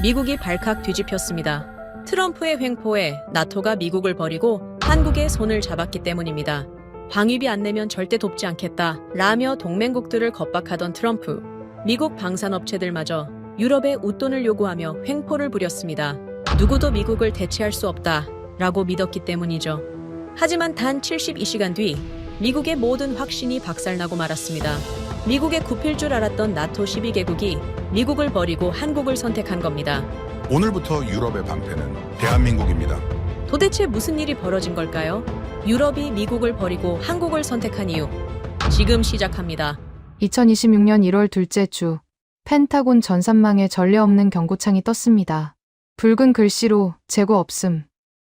미국이 발칵 뒤집혔습니다. 트럼프의 횡포에 나토가 미국을 버리고 한국의 손을 잡았기 때문입니다. 방위비 안 내면 절대 돕지 않겠다 라며 동맹국들을 겁박하던 트럼프. 미국 방산업체들마저 유럽에 웃돈을 요구하며 횡포를 부렸습니다. 누구도 미국을 대체할 수 없다 라고 믿었기 때문이죠. 하지만 단 72시간 뒤 미국의 모든 확신이 박살나고 말았습니다. 미국에 굽힐 줄 알았던 나토 12개국이 미국을 버리고 한국을 선택한 겁니다. 오늘부터 유럽의 방패는 대한민국입니다. 도대체 무슨 일이 벌어진 걸까요? 유럽이 미국을 버리고 한국을 선택한 이유. 지금 시작합니다. 2026년 1월 둘째 주, 펜타곤 전산망에 전례 없는 경고창이 떴습니다. 붉은 글씨로 재고 없음.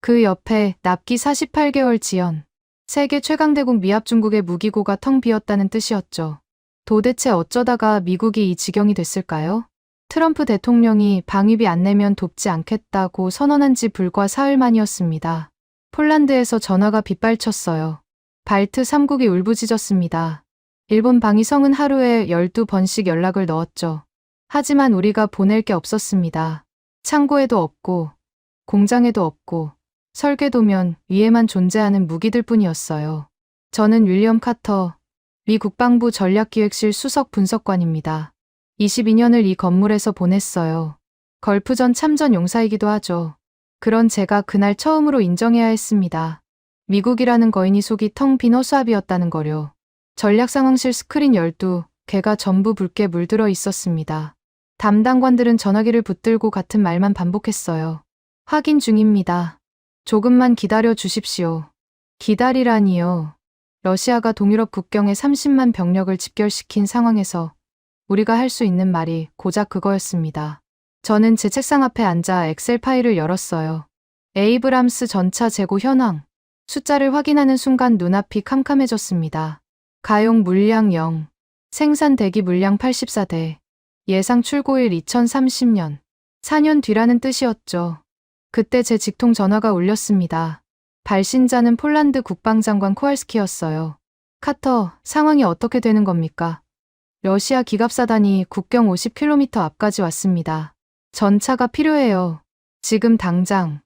그 옆에 납기 48개월 지연. 세계 최강대국 미합 중국의 무기고가 텅 비었다는 뜻이었죠. 도대체 어쩌다가 미국이 이 지경이 됐을까요? 트럼프 대통령이 방위비 안 내면 돕지 않겠다고 선언한 지 불과 사흘 만이었습니다. 폴란드에서 전화가 빗발쳤어요. 발트 3국이 울부짖었습니다. 일본 방위성은 하루에 12번씩 연락을 넣었죠. 하지만 우리가 보낼 게 없었습니다. 창고에도 없고, 공장에도 없고, 설계도면 위에만 존재하는 무기들 뿐이었어요. 저는 윌리엄 카터, 미 국방부 전략기획실 수석 분석관입니다. 22년을 이 건물에서 보냈어요. 걸프전 참전 용사이기도 하죠. 그런 제가 그날 처음으로 인정해야 했습니다. 미국이라는 거인이 속이 텅 빈 허수아비였다는 거요. 전략상황실 스크린 12개가 전부 붉게 물들어 있었습니다. 담당관들은 전화기를 붙들고 같은 말만 반복했어요. 확인 중입니다. 조금만 기다려 주십시오. 기다리라니요. 러시아가 동유럽 국경에 30만 병력을 집결시킨 상황에서 우리가 할 수 있는 말이 고작 그거였습니다. 저는 제 책상 앞에 앉아 엑셀 파일을 열었어요. 에이브람스 전차 재고 현황. 숫자를 확인하는 순간 눈앞이 캄캄해졌습니다. 가용 물량 0. 생산 대기 물량 84대. 예상 출고일 2030년. 4년 뒤라는 뜻이었죠. 그때 제 직통 전화가 울렸습니다. 발신자는 폴란드 국방장관 코알스키였어요. 카터, 상황이 어떻게 되는 겁니까? 러시아 기갑사단이 국경 50km 앞까지 왔습니다. 전차가 필요해요. 지금 당장.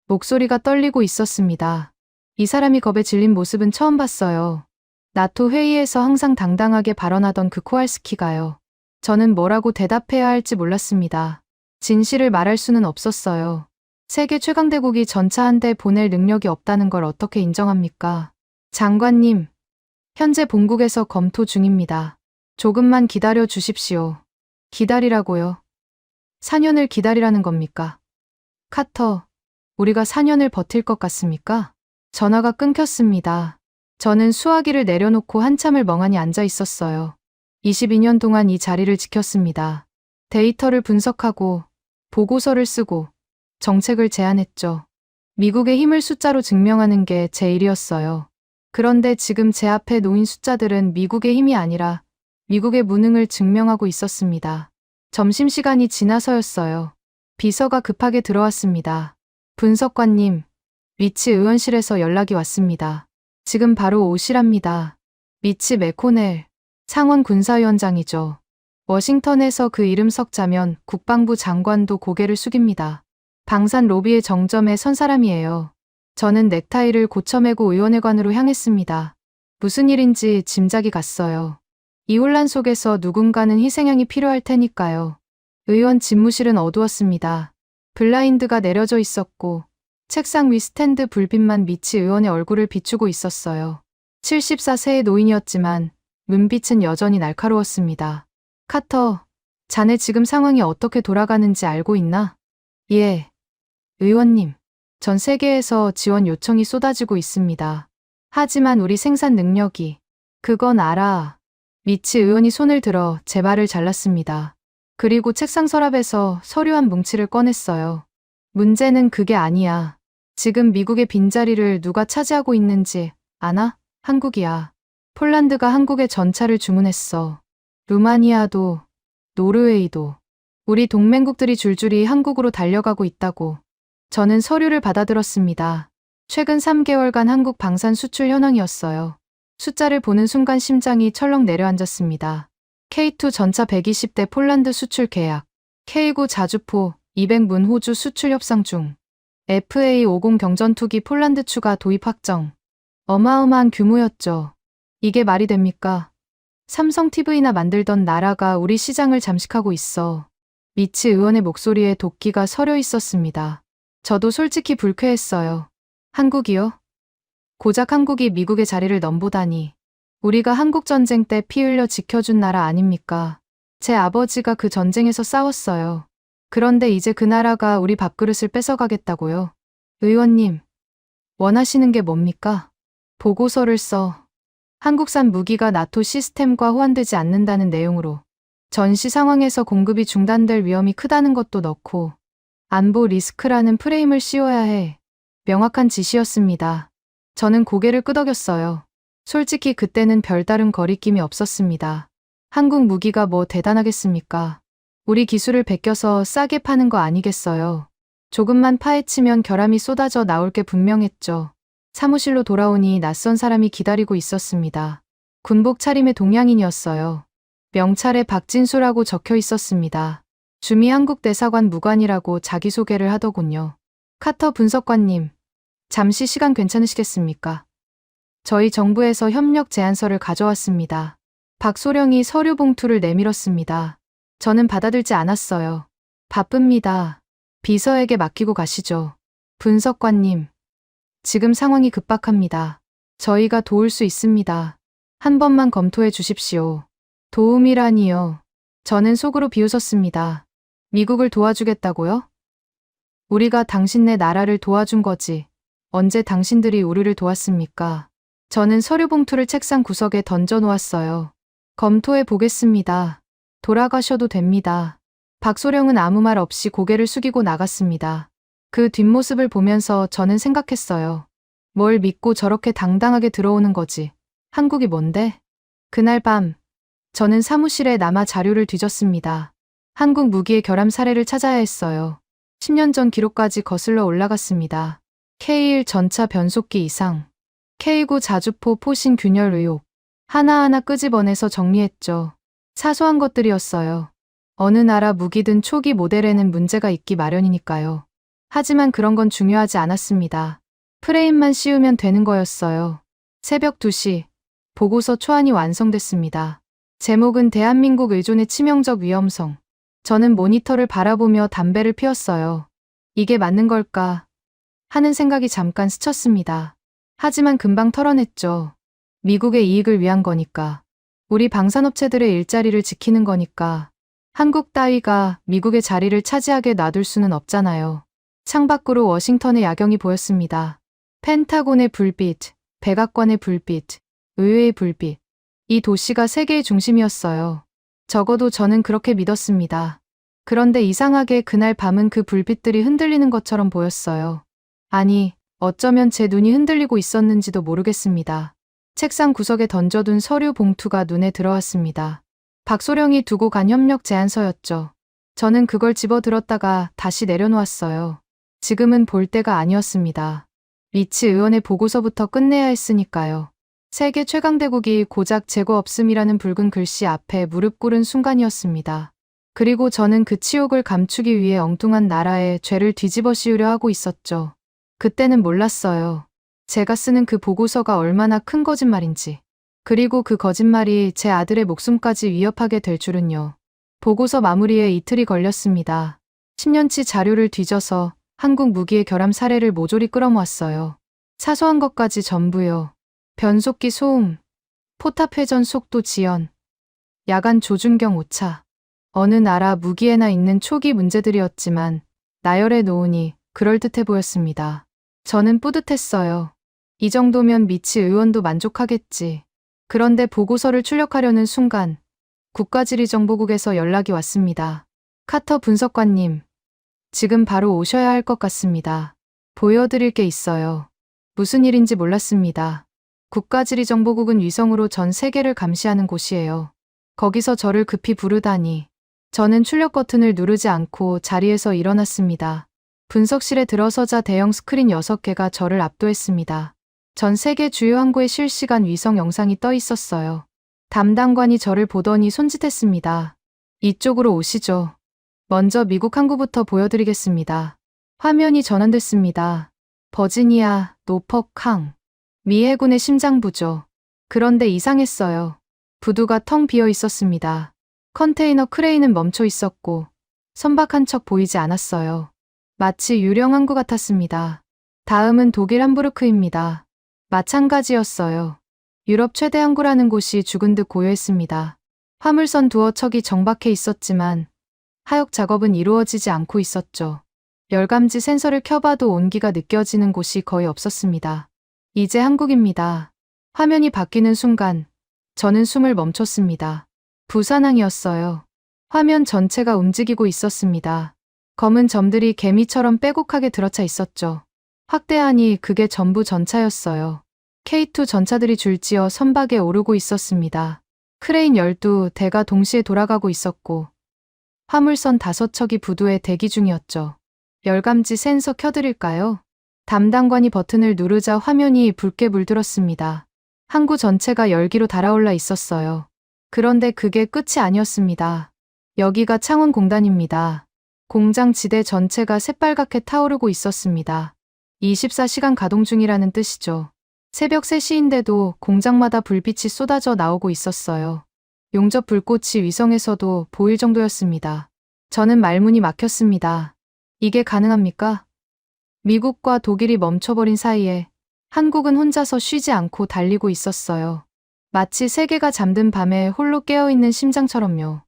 목소리가 떨리고 있었습니다. 이 사람이 겁에 질린 모습은 처음 봤어요. 나토 회의에서 항상 당당하게 발언하던 그 코알스키가요. 저는 뭐라고 대답해야 할지 몰랐습니다. 진실을 말할 수는 없었어요. 세계 최강대국이 전차 한 대 보낼 능력이 없다는 걸 어떻게 인정합니까? 장관님, 현재 본국에서 검토 중입니다. 조금만 기다려 주십시오. 기다리라고요? 4년을 기다리라는 겁니까? 카터, 우리가 4년을 버틸 것 같습니까? 전화가 끊겼습니다. 저는 수화기를 내려놓고 한참을 멍하니 앉아 있었어요. 22년 동안 이 자리를 지켰습니다. 데이터를 분석하고, 보고서를 쓰고, 정책을 제안했죠. 미국의 힘을 숫자로 증명하는 게 제 일이었어요. 그런데 지금 제 앞에 놓인 숫자들은 미국의 힘이 아니라 미국의 무능을 증명하고 있었습니다. 점심시간이 지나서였어요. 비서가 급하게 들어왔습니다. 분석관님, 위치 의원실에서 연락이 왔습니다. 지금 바로 오시랍니다. 미치 매코넬, 상원 군사위원장이죠. 워싱턴에서 그 이름 석자면 국방부 장관도 고개를 숙입니다. 방산 로비의 정점에 선 사람이에요. 저는 넥타이를 고쳐매고 의원회관으로 향했습니다. 무슨 일인지 짐작이 갔어요. 이 혼란 속에서 누군가는 희생양이 필요할 테니까요. 의원 집무실은 어두웠습니다. 블라인드가 내려져 있었고 책상 위 스탠드 불빛만 미치 의원의 얼굴을 비추고 있었어요. 74세의 노인이었지만 눈빛은 여전히 날카로웠습니다. 카터, 자네 지금 상황이 어떻게 돌아가는지 알고 있나? 예. 의원님, 전 세계에서 지원 요청이 쏟아지고 있습니다. 하지만 우리 생산 능력이, 그건 알아. 미치 의원이 손을 들어 제 발을 잘랐습니다. 그리고 책상 서랍에서 서류 한 뭉치를 꺼냈어요. 문제는 그게 아니야. 지금 미국의 빈자리를 누가 차지하고 있는지 아나? 한국이야. 폴란드가 한국에 전차를 주문했어. 루마니아도, 노르웨이도. 우리 동맹국들이 줄줄이 한국으로 달려가고 있다고. 저는 서류를 받아들었습니다. 최근 3개월간 한국 방산 수출 현황이었어요. 숫자를 보는 순간 심장이 철렁 내려앉았습니다. K2 전차 120대 폴란드 수출 계약, K9 자주포 200문 호주 수출 협상 중. FA50 경전투기 폴란드 추가 도입 확정. 어마어마한 규모였죠. 이게 말이 됩니까? 삼성 TV나 만들던 나라가 우리 시장을 잠식하고 있어. 미치 의원의 목소리에 도끼가 서려 있었습니다. 저도 솔직히 불쾌했어요. 한국이요? 고작 한국이 미국의 자리를 넘보다니. 우리가 한국전쟁 때 피 흘려 지켜준 나라 아닙니까? 제 아버지가 그 전쟁에서 싸웠어요. 그런데 이제 그 나라가 우리 밥그릇을 뺏어가겠다고요? 의원님, 원하시는 게 뭡니까? 보고서를 써. 한국산 무기가 나토 시스템과 호환되지 않는다는 내용으로 전시 상황에서 공급이 중단될 위험이 크다는 것도 넣고 안보 리스크라는 프레임을 씌워야 해. 명확한 지시였습니다. 저는 고개를 끄덕였어요. 솔직히 그때는 별다른 거리낌이 없었습니다. 한국 무기가 뭐 대단하겠습니까? 우리 기술을 베껴서 싸게 파는 거 아니겠어요? 조금만 파헤치면 결함이 쏟아져 나올 게 분명했죠. 사무실로 돌아오니 낯선 사람이 기다리고 있었습니다. 군복 차림의 동양인이었어요. 명찰에 박진수라고 적혀 있었습니다. 주미 한국 대사관 무관이라고 자기소개를 하더군요. 카터 분석관님, 잠시 시간 괜찮으시겠습니까? 저희 정부에서 협력 제안서를 가져왔습니다. 박소령이 서류 봉투를 내밀었습니다. 저는 받아들지 않았어요. 바쁩니다. 비서에게 맡기고 가시죠. 분석관님, 지금 상황이 급박합니다. 저희가 도울 수 있습니다. 한 번만 검토해 주십시오. 도움이라니요. 저는 속으로 비웃었습니다. 미국을 도와주겠다고요? 우리가 당신네 나라를 도와준 거지. 언제 당신들이 우리를 도왔습니까? 저는 서류 봉투를 책상 구석에 던져 놓았어요. 검토해 보겠습니다. 돌아가셔도 됩니다. 박소령은 아무 말 없이 고개를 숙이고 나갔습니다. 그 뒷모습을 보면서 저는 생각했어요. 뭘 믿고 저렇게 당당하게 들어오는 거지. 한국이 뭔데? 그날 밤, 저는 사무실에 남아 자료를 뒤졌습니다. 한국 무기의 결함 사례를 찾아야 했어요. 10년 전 기록까지 거슬러 올라갔습니다. K1 전차 변속기 이상, K9 자주포 포신 균열 의혹, 하나하나 끄집어내서 정리했죠. 사소한 것들이었어요. 어느 나라 무기든 초기 모델에는 문제가 있기 마련이니까요. 하지만 그런 건 중요하지 않았습니다. 프레임만 씌우면 되는 거였어요. 새벽 2시, 보고서 초안이 완성됐습니다. 제목은 대한민국 의존의 치명적 위험성. 저는 모니터를 바라보며 담배를 피웠어요. 이게 맞는 걸까? 하는 생각이 잠깐 스쳤습니다. 하지만 금방 털어냈죠. 미국의 이익을 위한 거니까. 우리 방산업체들의 일자리를 지키는 거니까. 한국 따위가 미국의 자리를 차지하게 놔둘 수는 없잖아요. 창밖으로 워싱턴의 야경이 보였습니다. 펜타곤의 불빛, 백악관의 불빛, 의회의 불빛. 이 도시가 세계의 중심이었어요. 적어도 저는 그렇게 믿었습니다. 그런데 이상하게 그날 밤은 그 불빛들이 흔들리는 것처럼 보였어요. 아니, 어쩌면 제 눈이 흔들리고 있었는지도 모르겠습니다. 책상 구석에 던져둔 서류 봉투가 눈에 들어왔습니다. 박소령이 두고 간 협력 제안서였죠. 저는 그걸 집어들었다가 다시 내려놓았어요. 지금은 볼 때가 아니었습니다. 리치 의원의 보고서부터 끝내야 했으니까요. 세계 최강대국이 고작 재고 없음이라는 붉은 글씨 앞에 무릎 꿇은 순간이었습니다. 그리고 저는 그 치욕을 감추기 위해 엉뚱한 나라의 죄를 뒤집어 씌우려 하고 있었죠. 그때는 몰랐어요. 제가 쓰는 그 보고서가 얼마나 큰 거짓말인지. 그리고 그 거짓말이 제 아들의 목숨까지 위협하게 될 줄은요. 보고서 마무리에 이틀이 걸렸습니다. 10년치 자료를 뒤져서 한국 무기의 결함 사례를 모조리 끌어모았어요. 사소한 것까지 전부요. 변속기 소음, 포탑 회전 속도 지연, 야간 조준경 오차. 어느 나라 무기에나 있는 초기 문제들이었지만 나열해 놓으니 그럴듯해 보였습니다. 저는 뿌듯했어요. 이 정도면 미치 의원도 만족하겠지. 그런데 보고서를 출력하려는 순간 국가지리정보국에서 연락이 왔습니다. 카터 분석관님, 지금 바로 오셔야 할 것 같습니다. 보여드릴 게 있어요. 무슨 일인지 몰랐습니다. 국가지리정보국은 위성으로 전 세계를 감시하는 곳이에요. 거기서 저를 급히 부르다니. 저는 출력 버튼을 누르지 않고 자리에서 일어났습니다. 분석실에 들어서자 대형 스크린 6개가 저를 압도했습니다. 전 세계 주요 항구의 실시간 위성 영상이 떠 있었어요. 담당관이 저를 보더니 손짓했습니다. 이쪽으로 오시죠. 먼저 미국 항구부터 보여드리겠습니다. 화면이 전환됐습니다. 버지니아, 노퍽 항. 미 해군의 심장부죠. 그런데 이상했어요. 부두가 텅 비어 있었습니다. 컨테이너 크레인은 멈춰 있었고 선박한 척 보이지 않았어요. 마치 유령 항구 같았습니다. 다음은 독일 함부르크입니다. 마찬가지였어요. 유럽 최대 항구라는 곳이 죽은 듯 고요했습니다. 화물선 두어 척이 정박해 있었지만 하역 작업은 이루어지지 않고 있었죠. 열감지 센서를 켜봐도 온기가 느껴지는 곳이 거의 없었습니다. 이제 한국입니다. 화면이 바뀌는 순간 저는 숨을 멈췄습니다. 부산항이었어요. 화면 전체가 움직이고 있었습니다. 검은 점들이 개미처럼 빼곡하게 들어차 있었죠. 확대하니 그게 전부 전차였어요. K2 전차들이 줄지어 선박에 오르고 있었습니다. 크레인 12대가 동시에 돌아가고 있었고 화물선 5척이 부두에 대기 중이었죠. 열감지 센서 켜드릴까요? 담당관이 버튼을 누르자 화면이 붉게 물들었습니다. 항구 전체가 열기로 달아올라 있었어요. 그런데 그게 끝이 아니었습니다. 여기가 창원공단입니다. 공장 지대 전체가 새빨갛게 타오르고 있었습니다. 24시간 가동 중이라는 뜻이죠. 새벽 3시인데도 공장마다 불빛이 쏟아져 나오고 있었어요. 용접 불꽃이 위성에서도 보일 정도였습니다. 저는 말문이 막혔습니다. 이게 가능합니까? 미국과 독일이 멈춰버린 사이에 한국은 혼자서 쉬지 않고 달리고 있었어요. 마치 세계가 잠든 밤에 홀로 깨어있는 심장처럼요.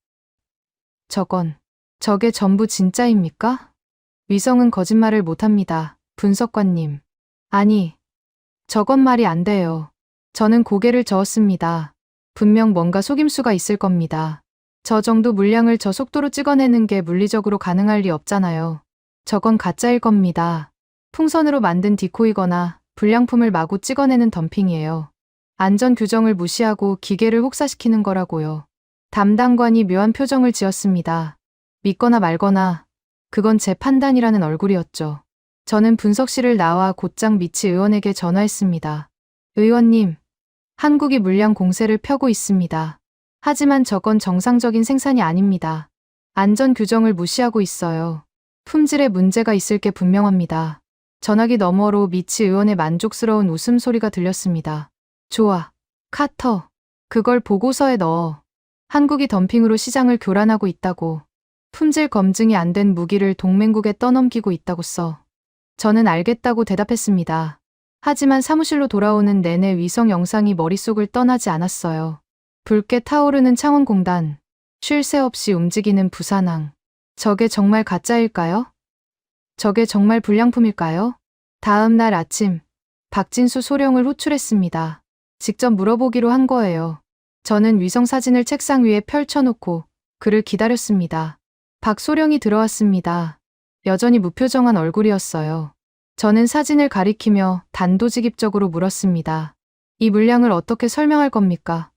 저게 전부 진짜입니까? 위성은 거짓말을 못합니다. 분석관님. 아니, 저건 말이 안 돼요. 저는 고개를 저었습니다. 분명 뭔가 속임수가 있을 겁니다. 저 정도 물량을 저 속도로 찍어내는 게 물리적으로 가능할 리 없잖아요. 저건 가짜일 겁니다. 풍선으로 만든 디코이거나 불량품을 마구 찍어내는 덤핑이에요. 안전 규정을 무시하고 기계를 혹사시키는 거라고요. 담당관이 묘한 표정을 지었습니다. 믿거나 말거나 그건 제 판단이라는 얼굴이었죠. 저는 분석실을 나와 곧장 미치 의원에게 전화했습니다. 의원님, 한국이 물량 공세를 펴고 있습니다. 하지만 저건 정상적인 생산이 아닙니다. 안전 규정을 무시하고 있어요. 품질에 문제가 있을 게 분명합니다. 전화기 너머로 미치 의원의 만족스러운 웃음소리가 들렸습니다. 좋아, 카터. 그걸 보고서에 넣어. 한국이 덤핑으로 시장을 교란하고 있다고. 품질 검증이 안 된 무기를 동맹국에 떠넘기고 있다고 써. 저는 알겠다고 대답했습니다. 하지만 사무실로 돌아오는 내내 위성 영상이 머릿속을 떠나지 않았어요. 붉게 타오르는 창원공단, 쉴 새 없이 움직이는 부산항. 저게 정말 가짜일까요? 저게 정말 불량품일까요? 다음 날 아침, 박진수 소령을 호출했습니다. 직접 물어보기로 한 거예요. 저는 위성 사진을 책상 위에 펼쳐놓고 그를 기다렸습니다. 박소령이 들어왔습니다. 여전히 무표정한 얼굴이었어요. 저는 사진을 가리키며 단도직입적으로 물었습니다. 이 물량을 어떻게 설명할 겁니까?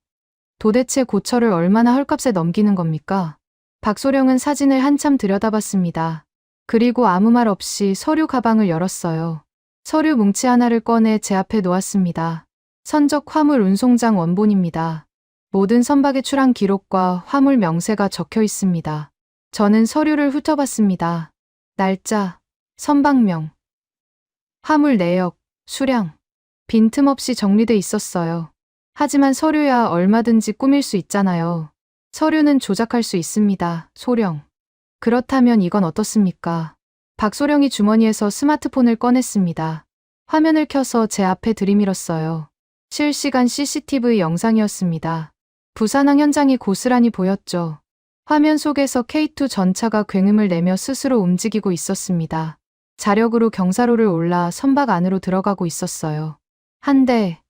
도대체 고철을 얼마나 헐값에 넘기는 겁니까? 박소령은 사진을 한참 들여다봤습니다. 그리고 아무 말 없이 서류 가방을 열었어요. 서류 뭉치 하나를 꺼내 제 앞에 놓았습니다. 선적 화물 운송장 원본입니다. 모든 선박의 출항 기록과 화물 명세가 적혀 있습니다. 저는 서류를 훑어봤습니다. 날짜, 선박명, 화물 내역, 수량, 빈틈없이 정리돼 있었어요. 하지만 서류야 얼마든지 꾸밀 수 있잖아요. 서류는 조작할 수 있습니다. 소령. 그렇다면 이건 어떻습니까? 박소령이 주머니에서 스마트폰을 꺼냈습니다. 화면을 켜서 제 앞에 들이밀었어요. 실시간 CCTV 영상이었습니다. 부산항 현장이 고스란히 보였죠. 화면 속에서 K2 전차가 굉음을 내며 스스로 움직이고 있었습니다. 자력으로 경사로를 올라 선박 안으로 들어가고 있었어요. 한 대,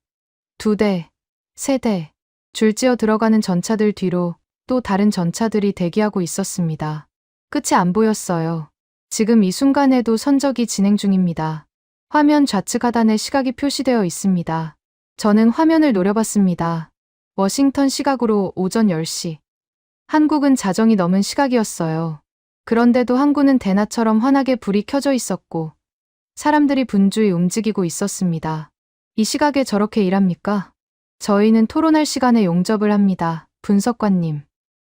두 대, 세 대, 줄지어 들어가는 전차들 뒤로 또 다른 전차들이 대기하고 있었습니다. 끝이 안 보였어요. 지금 이 순간에도 선적이 진행 중입니다. 화면 좌측 하단에 시각이 표시되어 있습니다. 저는 화면을 노려봤습니다. 워싱턴 시각으로 오전 10시. 한국은 자정이 넘은 시각이었어요. 그런데도 항구는 대낮처럼 환하게 불이 켜져 있었고 사람들이 분주히 움직이고 있었습니다. 이 시각에 저렇게 일합니까? 저희는 토론할 시간에 용접을 합니다. 분석관님.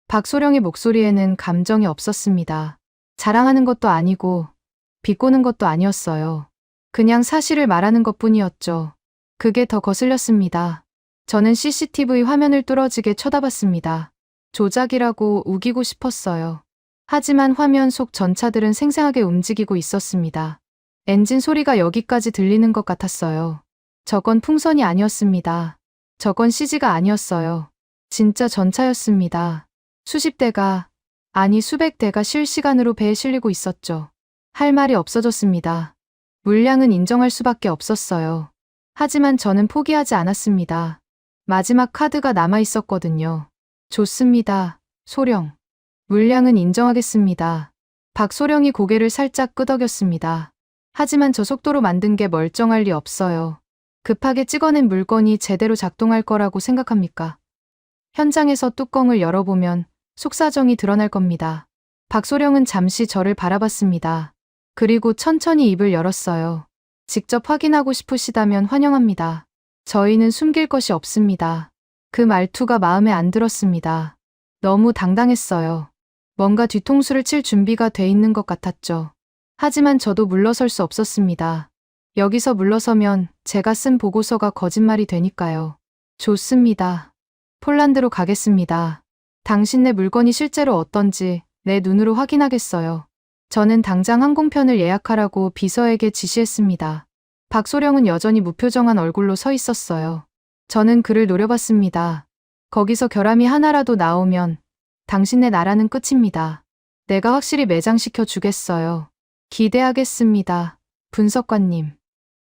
박소령의 목소리에는 감정이 없었습니다. 자랑하는 것도 아니고 비꼬는 것도 아니었어요. 그냥 사실을 말하는 것뿐이었죠. 그게 더 거슬렸습니다. 저는 CCTV 화면을 뚫어지게 쳐다봤습니다. 조작이라고 우기고 싶었어요. 하지만 화면 속 전차들은 생생하게 움직이고 있었습니다. 엔진 소리가 여기까지 들리는 것 같았어요. 저건 풍선이 아니었습니다. 저건 CG가 아니었어요. 진짜 전차였습니다. 수십 대가, 아니 수백 대가 실시간으로 배에 실리고 있었죠. 할 말이 없어졌습니다. 물량은 인정할 수밖에 없었어요. 하지만 저는 포기하지 않았습니다. 마지막 카드가 남아 있었거든요. 좋습니다. 소령. 물량은 인정하겠습니다. 박소령이 고개를 살짝 끄덕였습니다. 하지만 저 속도로 만든 게 멀쩡할 리 없어요. 급하게 찍어낸 물건이 제대로 작동할 거라고 생각합니까? 현장에서 뚜껑을 열어보면 속사정이 드러날 겁니다. 박소령은 잠시 저를 바라봤습니다. 그리고 천천히 입을 열었어요. 직접 확인하고 싶으시다면 환영합니다. 저희는 숨길 것이 없습니다. 그 말투가 마음에 안 들었습니다. 너무 당당했어요. 뭔가 뒤통수를 칠 준비가 돼 있는 것 같았죠. 하지만 저도 물러설 수 없었습니다. 여기서 물러서면 제가 쓴 보고서가 거짓말이 되니까요. 좋습니다. 폴란드로 가겠습니다. 당신네 물건이 실제로 어떤지 내 눈으로 확인하겠어요. 저는 당장 항공편을 예약하라고 비서에게 지시했습니다. 박소령은 여전히 무표정한 얼굴로 서 있었어요. 저는 그를 노려봤습니다. 거기서 결함이 하나라도 나오면 당신네 나라는 끝입니다. 내가 확실히 매장시켜 주겠어요. 기대하겠습니다. 분석관님.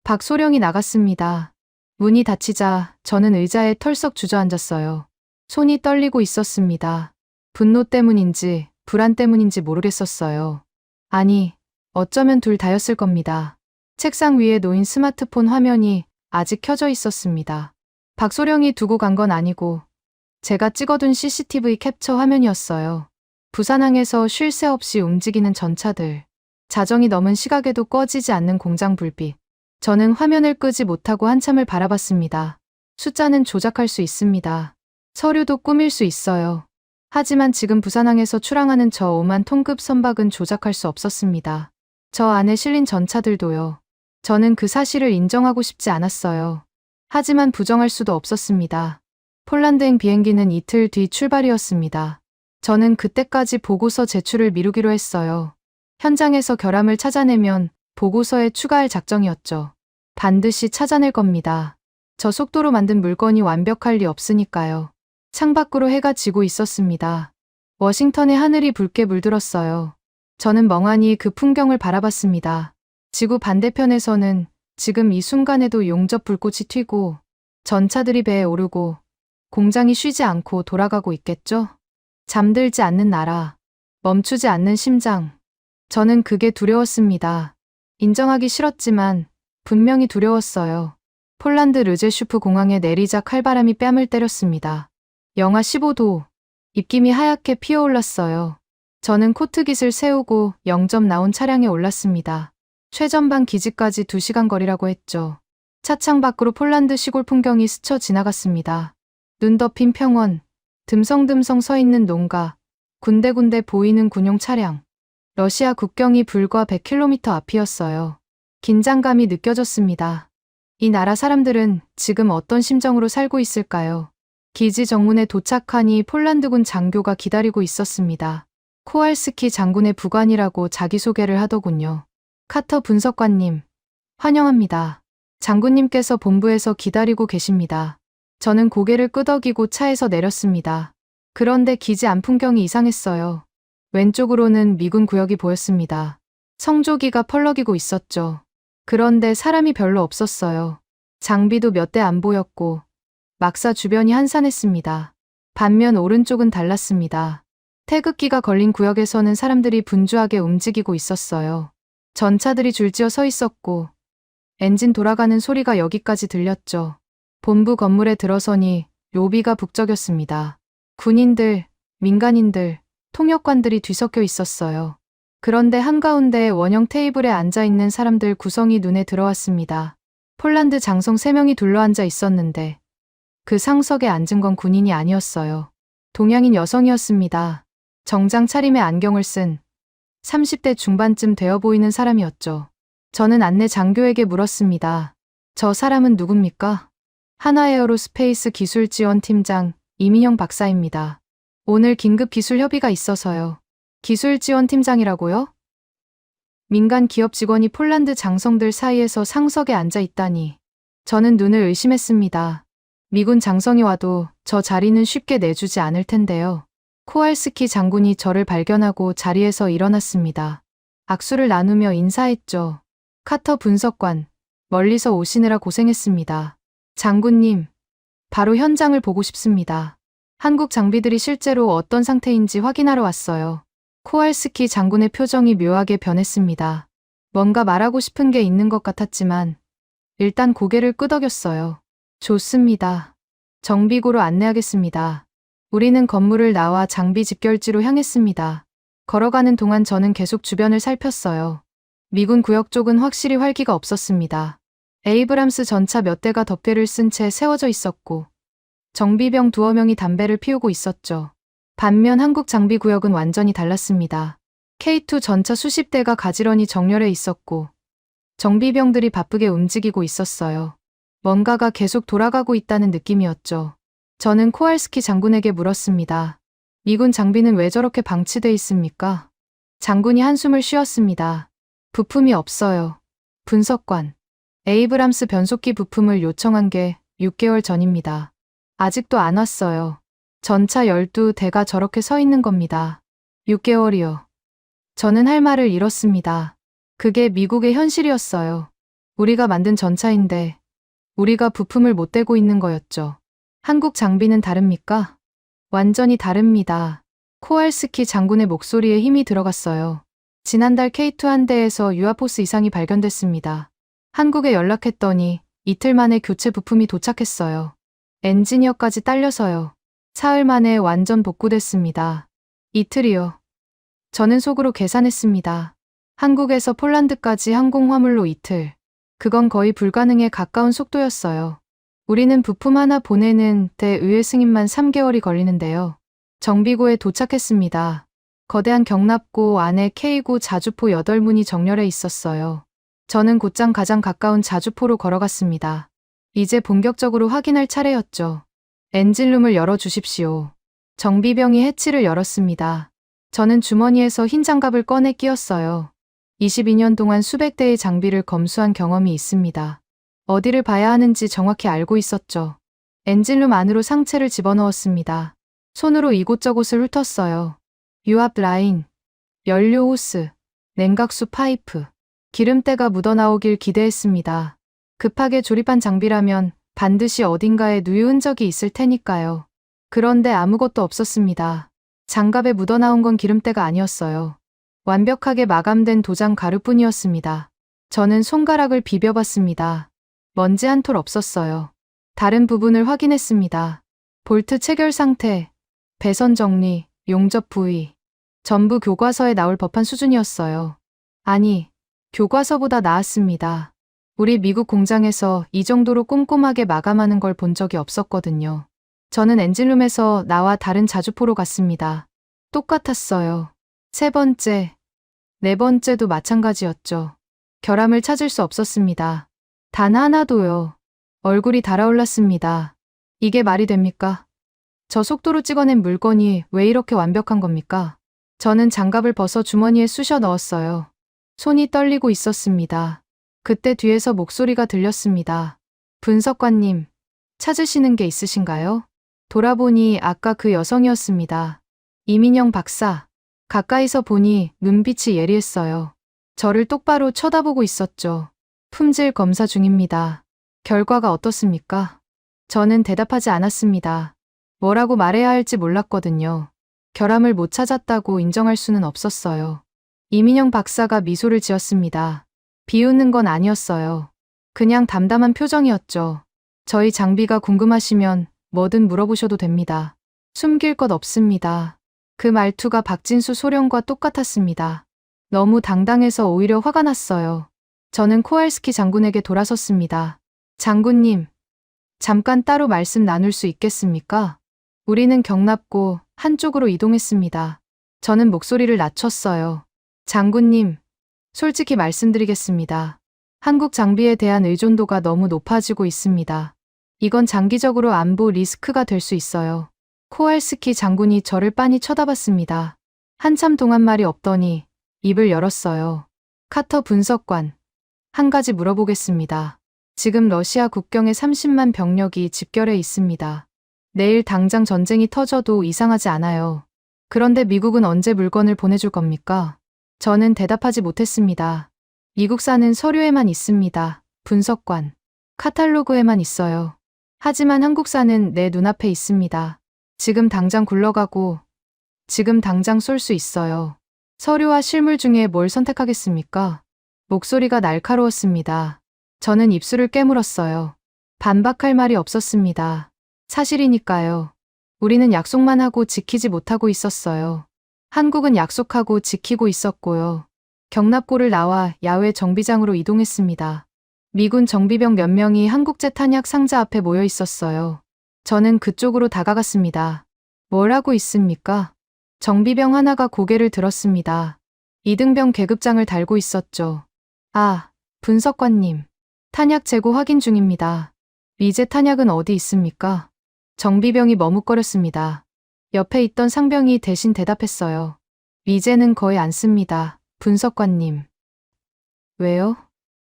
박소령이 나갔습니다. 문이 닫히자 저는 의자에 털썩 주저앉았어요. 손이 떨리고 있었습니다. 분노 때문인지 불안 때문인지 모르겠었어요. 아니, 어쩌면 둘 다였을 겁니다. 책상 위에 놓인 스마트폰 화면이 아직 켜져 있었습니다. 박소령이 두고 간 건 아니고 제가 찍어둔 CCTV 캡처 화면이었어요. 부산항에서 쉴 새 없이 움직이는 전차들. 자정이 넘은 시각에도 꺼지지 않는 공장 불빛. 저는 화면을 끄지 못하고 한참을 바라봤습니다. 숫자는 조작할 수 있습니다. 서류도 꾸밀 수 있어요. 하지만 지금 부산항에서 출항하는 저 5만 톤급 선박은 조작할 수 없었습니다. 저 안에 실린 전차들도요. 저는 그 사실을 인정하고 싶지 않았어요. 하지만 부정할 수도 없었습니다. 폴란드행 비행기는 이틀 뒤 출발이었습니다. 저는 그때까지 보고서 제출을 미루기로 했어요. 현장에서 결함을 찾아내면 보고서에 추가할 작정이었죠. 반드시 찾아낼 겁니다. 저 속도로 만든 물건이 완벽할 리 없으니까요. 창밖으로 해가 지고 있었습니다. 워싱턴의 하늘이 붉게 물들었어요. 저는 멍하니 그 풍경을 바라봤습니다. 지구 반대편에서는 지금 이 순간에도 용접 불꽃이 튀고 전차들이 배에 오르고 공장이 쉬지 않고 돌아가고 있겠죠? 잠들지 않는 나라, 멈추지 않는 심장. 저는 그게 두려웠습니다. 인정하기 싫었지만 분명히 두려웠어요. 폴란드 르제슈프 공항에 내리자 칼바람이 뺨을 때렸습니다. 영하 15도, 입김이 하얗게 피어올랐어요. 저는 코트깃을 세우고 0점 나온 차량에 올랐습니다. 최전방 기지까지 2시간 거리라고 했죠. 차창 밖으로 폴란드 시골 풍경이 스쳐 지나갔습니다. 눈 덮인 평원, 듬성듬성 서 있는 농가, 군데군데 보이는 군용 차량. 러시아 국경이 불과 100km 앞이었어요. 긴장감이 느껴졌습니다. 이 나라 사람들은 지금 어떤 심정으로 살고 있을까요? 기지 정문에 도착하니 폴란드군 장교가 기다리고 있었습니다. 코알스키 장군의 부관이라고 자기소개를 하더군요. 카터 분석관님, 환영합니다. 장군님께서 본부에서 기다리고 계십니다. 저는 고개를 끄덕이고 차에서 내렸습니다. 그런데 기지 안 풍경이 이상했어요. 왼쪽으로는 미군 구역이 보였습니다. 성조기가 펄럭이고 있었죠. 그런데 사람이 별로 없었어요. 장비도 몇 대 안 보였고 막사 주변이 한산했습니다. 반면 오른쪽은 달랐습니다. 태극기가 걸린 구역에서는 사람들이 분주하게 움직이고 있었어요. 전차들이 줄지어 서 있었고 엔진 돌아가는 소리가 여기까지 들렸죠. 본부 건물에 들어서니 로비가 북적였습니다. 군인들, 민간인들, 통역관들이 뒤섞여 있었어요. 그런데 한가운데 원형 테이블에 앉아있는 사람들 구성이 눈에 들어왔습니다. 폴란드 장성 3명이 둘러앉아 있었는데 그 상석에 앉은 건 군인이 아니었어요. 동양인 여성이었습니다. 정장 차림에 안경을 쓴 30대 중반쯤 되어 보이는 사람이었죠. 저는 안내 장교에게 물었습니다. 저 사람은 누굽니까? 한화에어로스페이스 기술지원팀장 이민영 박사입니다. 오늘 긴급 기술 협의가 있어서요. 기술지원팀장이라고요? 민간 기업 직원이 폴란드 장성들 사이에서 상석에 앉아 있다니. 저는 눈을 의심했습니다. 미군 장성이 와도 저 자리는 쉽게 내주지 않을 텐데요. 코알스키 장군이 저를 발견하고 자리에서 일어났습니다. 악수를 나누며 인사했죠. 카터 분석관, 멀리서 오시느라 고생했습니다. 장군님, 바로 현장을 보고 싶습니다. 한국 장비들이 실제로 어떤 상태인지 확인하러 왔어요. 코알스키 장군의 표정이 묘하게 변했습니다. 뭔가 말하고 싶은 게 있는 것 같았지만 일단 고개를 끄덕였어요. 좋습니다. 정비구로 안내하겠습니다. 우리는 건물을 나와 장비 집결지로 향했습니다. 걸어가는 동안 저는 계속 주변을 살폈어요. 미군 구역 쪽은 확실히 활기가 없었습니다. 에이브람스 전차 몇 대가 덮개를 쓴 채 세워져 있었고 정비병 두어 명이 담배를 피우고 있었죠. 반면 한국 장비 구역은 완전히 달랐습니다. K2 전차 수십 대가 가지런히 정렬해 있었고 정비병들이 바쁘게 움직이고 있었어요. 뭔가가 계속 돌아가고 있다는 느낌이었죠. 저는 코알스키 장군에게 물었습니다. 미군 장비는 왜 저렇게 방치돼 있습니까? 장군이 한숨을 쉬었습니다. 부품이 없어요. 분석관. 에이브람스 변속기 부품을 요청한 게 6개월 전입니다. 아직도 안 왔어요. 전차 12대가 저렇게 서 있는 겁니다. 6개월이요. 저는 할 말을 잃었습니다. 그게 미국의 현실이었어요. 우리가 만든 전차인데 우리가 부품을 못 대고 있는 거였죠. 한국 장비는 다릅니까? 완전히 다릅니다. 코알스키 장군의 목소리에 힘이 들어갔어요. 지난달 K2 한 대에서 유아포스 이상이 발견됐습니다. 한국에 연락했더니 이틀 만에 교체 부품이 도착했어요. 엔지니어까지 딸려서요. 사흘 만에 완전 복구됐습니다. 이틀이요. 저는 속으로 계산했습니다. 한국에서 폴란드까지 항공화물로 이틀. 그건 거의 불가능에 가까운 속도였어요. 우리는 부품 하나 보내는 데 의회 승인만 3개월이 걸리는데요. 정비구에 도착했습니다. 거대한 경납고 안에 K9 자주포 8문이 정렬해 있었어요. 저는 곧장 가장 가까운 자주포로 걸어갔습니다. 이제 본격적으로 확인할 차례였죠. 엔진룸을 열어주십시오. 정비병이 해치를 열었습니다. 저는 주머니에서 흰 장갑을 꺼내 끼웠어요. 22년 동안 수백 대의 장비를 검수한 경험이 있습니다. 어디를 봐야 하는지 정확히 알고 있었죠. 엔진룸 안으로 상체를 집어넣었습니다. 손으로 이곳저곳을 훑었어요. 유압 라인, 연료 호스, 냉각수 파이프, 기름때가 묻어나오길 기대했습니다. 급하게 조립한 장비라면 반드시 어딘가에 누유 흔적이 있을 테니까요. 그런데 아무것도 없었습니다. 장갑에 묻어나온 건 기름때가 아니었어요. 완벽하게 마감된 도장 가루뿐이었습니다. 저는 손가락을 비벼봤습니다. 먼지 한 톨 없었어요. 다른 부분을 확인했습니다. 볼트 체결 상태, 배선 정리, 용접 부위. 전부 교과서에 나올 법한 수준이었어요. 아니, 교과서보다 나았습니다. 우리 미국 공장에서 이 정도로 꼼꼼하게 마감하는 걸 본 적이 없었거든요. 저는 엔진룸에서 나와 다른 자주포로 갔습니다. 똑같았어요. 세 번째, 네 번째도 마찬가지였죠. 결함을 찾을 수 없었습니다. 단 하나도요. 얼굴이 달아올랐습니다. 이게 말이 됩니까? 저 속도로 찍어낸 물건이 왜 이렇게 완벽한 겁니까? 저는 장갑을 벗어 주머니에 쑤셔 넣었어요. 손이 떨리고 있었습니다. 그때 뒤에서 목소리가 들렸습니다. 분석관님, 찾으시는 게 있으신가요? 돌아보니 아까 그 여성이었습니다. 이민영 박사. 가까이서 보니 눈빛이 예리했어요. 저를 똑바로 쳐다보고 있었죠. 품질 검사 중입니다. 결과가 어떻습니까? 저는 대답하지 않았습니다. 뭐라고 말해야 할지 몰랐거든요. 결함을 못 찾았다고 인정할 수는 없었어요. 이민영 박사가 미소를 지었습니다. 비웃는 건 아니었어요. 그냥 담담한 표정이었죠. 저희 장비가 궁금하시면 뭐든 물어보셔도 됩니다. 숨길 것 없습니다. 그 말투가 박진수 소령과 똑같았습니다. 너무 당당해서 오히려 화가 났어요. 저는 코알스키 장군에게 돌아섰습니다. 장군님, 잠깐 따로 말씀 나눌 수 있겠습니까? 우리는 경납고 한쪽으로 이동했습니다. 저는 목소리를 낮췄어요. 장군님, 솔직히 말씀드리겠습니다. 한국 장비에 대한 의존도가 너무 높아지고 있습니다. 이건 장기적으로 안보 리스크가 될 수 있어요. 코알스키 장군이 저를 빤히 쳐다봤습니다. 한참 동안 말이 없더니 입을 열었어요. 카터 분석관, 한 가지 물어보겠습니다. 지금 러시아 국경에 30만 병력이 집결해 있습니다. 내일 당장 전쟁이 터져도 이상하지 않아요. 그런데 미국은 언제 물건을 보내줄 겁니까? 저는 대답하지 못했습니다. 미국사는 서류에만 있습니다. 분석관, 카탈로그에만 있어요. 하지만 한국사는 내 눈앞에 있습니다. 지금 당장 굴러가고 지금 당장 쏠 수 있어요. 서류와 실물 중에 뭘 선택하겠습니까? 목소리가 날카로웠습니다. 저는 입술을 깨물었어요. 반박할 말이 없었습니다. 사실이니까요. 우리는 약속만 하고 지키지 못하고 있었어요. 한국은 약속하고 지키고 있었고요. 경납고를 나와 야외 정비장으로 이동했습니다. 미군 정비병 몇 명이 한국제 탄약 상자 앞에 모여 있었어요. 저는 그쪽으로 다가갔습니다. 뭘 하고 있습니까? 정비병 하나가 고개를 들었습니다. 이등병 계급장을 달고 있었죠. 아, 분석관님. 탄약 재고 확인 중입니다. 미제 탄약은 어디 있습니까? 정비병이 머뭇거렸습니다. 옆에 있던 상병이 대신 대답했어요. 미제는 거의 안 씁니다. 분석관님. 왜요?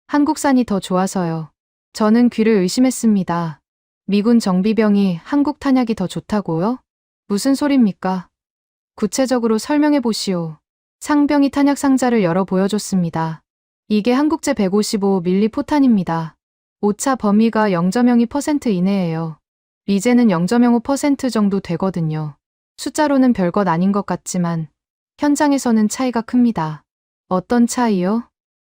한국산이 더 좋아서요. 저는 귀를 의심했습니다. 미군 정비병이 한국 탄약이 더 좋다고요? 무슨 소립니까? 구체적으로 설명해 보시오. 상병이 탄약 상자를 열어 보여줬습니다. 이게 한국제 155mm 포탄입니다. 오차 범위가 0.02% 이내예요. 미제는 0.05% 정도 되거든요. 숫자로는 별것 아닌 것 같지만 현장에서는 차이가 큽니다. 어떤 차이요?